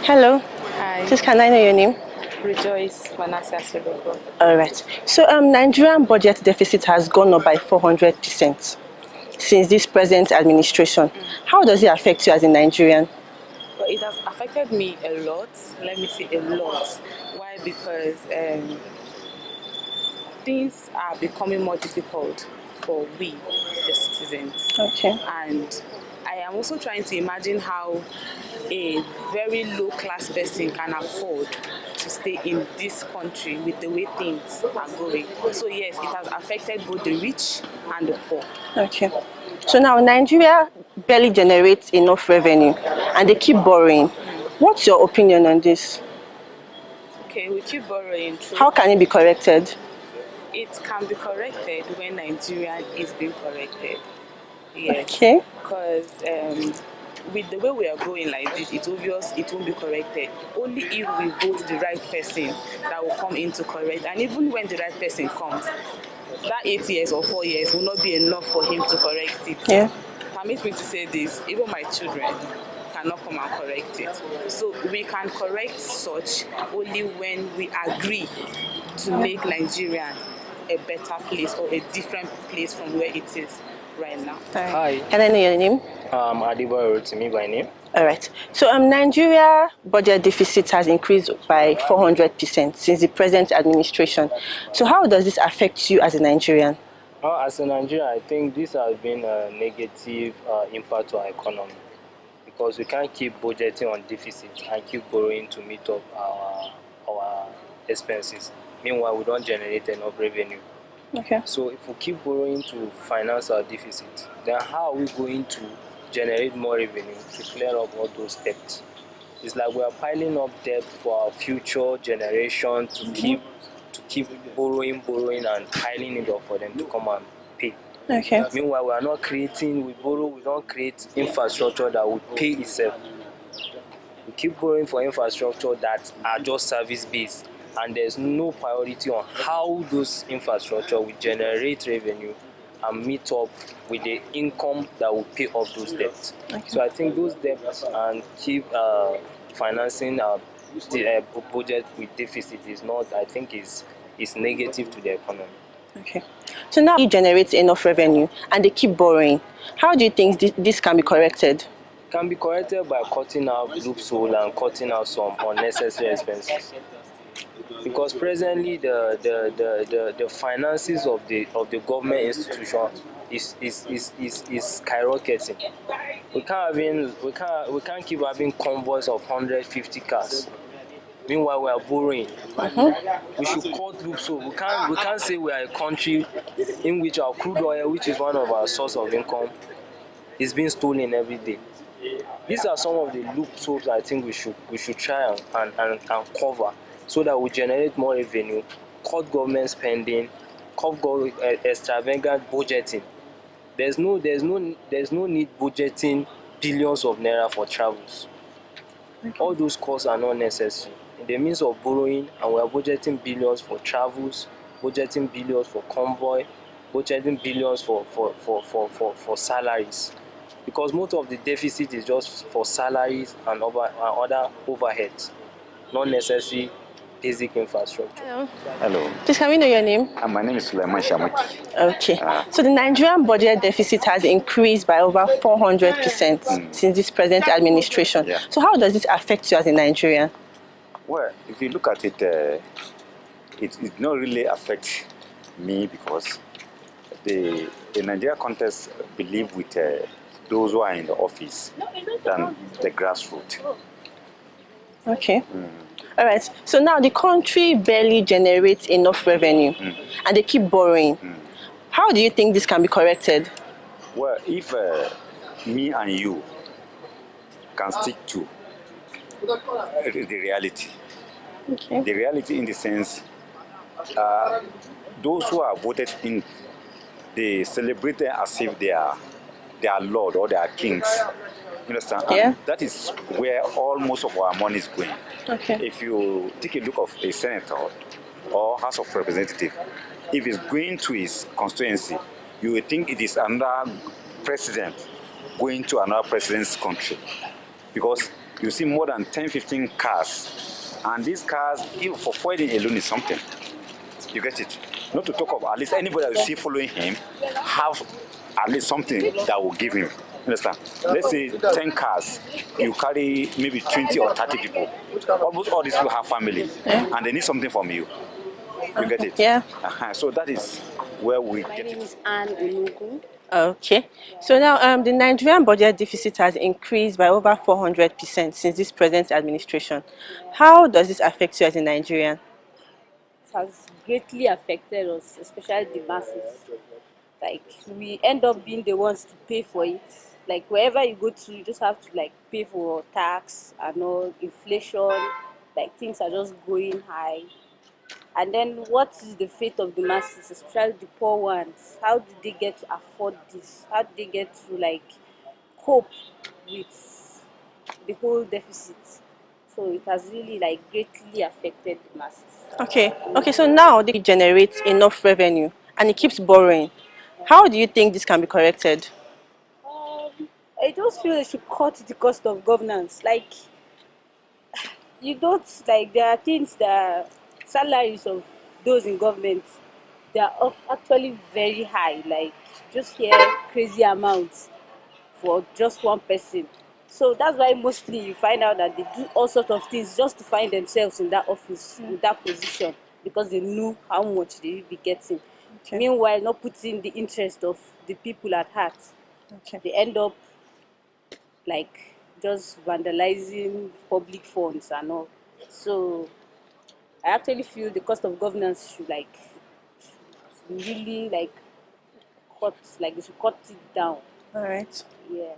Hello, Hi, please can I know your name? Rejoice Manasseh Asoloko. All right. So, Nigerian budget deficit has gone up by 400% since this present administration. How does it affect you as a Nigerian? But it has affected me a lot. Let me say a lot. Why? Because things are becoming more difficult for we, the citizens. Okay. And I am also trying to imagine how a very low class person can afford to stay in this country with the way things are going. So yes, it has affected both the rich and the poor. Okay. So now Nigeria barely generates enough revenue and they keep borrowing. What's your opinion on this? Okay, we keep borrowing How through. can it be corrected? It can be corrected when Nigeria is being corrected. Yes, Okay. because with the way we are going like this, it's obvious it won't be corrected. Only if we vote the right person that will come in to correct. And even when the right person comes, that 8 years or 4 years will not be enough for him to correct it. Yeah. Permit me to say this, even my children cannot come and correct it. So we can correct such only when we agree to make Nigeria a better place or a different place from where it is right now. Hi, Can I know your name? Adiba Rotimi by name. All right. So, Nigeria budget deficit has increased by 400% since the present administration. So, how does this affect you as a Nigerian? As a Nigerian, I think this has been a negative impact to our economy because we can't keep budgeting on deficit and keep borrowing to meet up our expenses. Meanwhile, we don't generate enough revenue. Okay. So if we keep borrowing to finance our deficit, then how are we going to generate more revenue to clear up all those debts? It's like we are piling up debt for our future generation to keep borrowing and piling it up for them to come and pay. Okay. Meanwhile, we are not creating, we don't create infrastructure that will pay itself. We keep borrowing for infrastructure that are just service based, and there's no priority on how those infrastructure will generate revenue and meet up with the income that will pay off those debts. Okay. So I think those debts and keep financing our budget with deficit is not, I think, is negative to the economy. Okay. So now it generates enough revenue and they keep borrowing. How do you think this can be corrected? Can be corrected by cutting out loophole and cutting out some unnecessary expenses. Because presently the finances of the government institution is skyrocketing. We can't keep having convoys of 150 cars. Meanwhile, we are borrowing. We should cut loophole. We can't say we are a country in which our crude oil, which is one of our source of income, is being stolen every day. These are some of the loopholes I think we should try and cover so that we generate more revenue, cut government spending, cut extravagant budgeting. There's no need budgeting billions of naira for travels. All those costs are not necessary. In the means of borrowing, and we are budgeting billions for travels, budgeting billions for convoy, budgeting billions for salaries. Because most of the deficit is just for salaries and other overheads, not necessarily basic infrastructure. Hello. Hello. Please can we know your name? My name is Suleiman Shamuki. Okay. So the Nigerian budget deficit has increased by over 400% since this present administration. Yeah. So how does this affect you as a Nigerian? Well, if you look at it, it not really affect me because the Nigeria context believe with those who are in the office than the grassroots. Okay. All right. So now the country barely generates enough revenue and they keep borrowing. How do you think this can be corrected? Well, if me and you can stick to the reality, Okay. the reality in the sense, those who are voted in, they celebrate them as if they are lord or they are kings. You understand? Yeah. And that is where most of our money is going. Okay. If you take a look of a senator or House of Representative, if it's going to his constituency, you would think it is another president going to another president's country, because you see more than 10, 15 cars. And these cars, even for fueling alone is something. You get it? Not to talk of at least anybody that you see following him have at least something that will give him. Understand? Let's say 10 cars, you carry maybe 20 or 30 people. Almost all these people have family, and they need something from you. You get it? Yeah. So that is where we My get name it. is Anne Ulugu. Okay. So now the Nigerian budget deficit has increased by over 400% since this present administration. How does this affect you as a Nigerian? It has greatly affected us, especially the masses. Like we end up being the ones to pay for it. Like wherever you go to, you just have to like pay for tax and all inflation. Like things are just going high. And then what is the fate of the masses, especially the poor ones? How did they get to afford this? How did they get to like cope with the whole deficit? So it has really like greatly affected the masses. Okay. Okay. So now they generate enough revenue and it keeps borrowing. How do you think this can be corrected? I just feel they should cut the cost of governance. Like you don't like there are things that salaries of those in government they are actually very high. Like just hear crazy amounts for just one person. So that's why mostly you find out that they do all sorts of things just to find themselves in that office, in that position, because they know how much they will be getting. Okay. Meanwhile, not putting the interest of the people at heart. Okay. They end up like just vandalizing public funds and all. So I actually feel the cost of governance should like really like cut, like they should cut it down. All right. Yeah.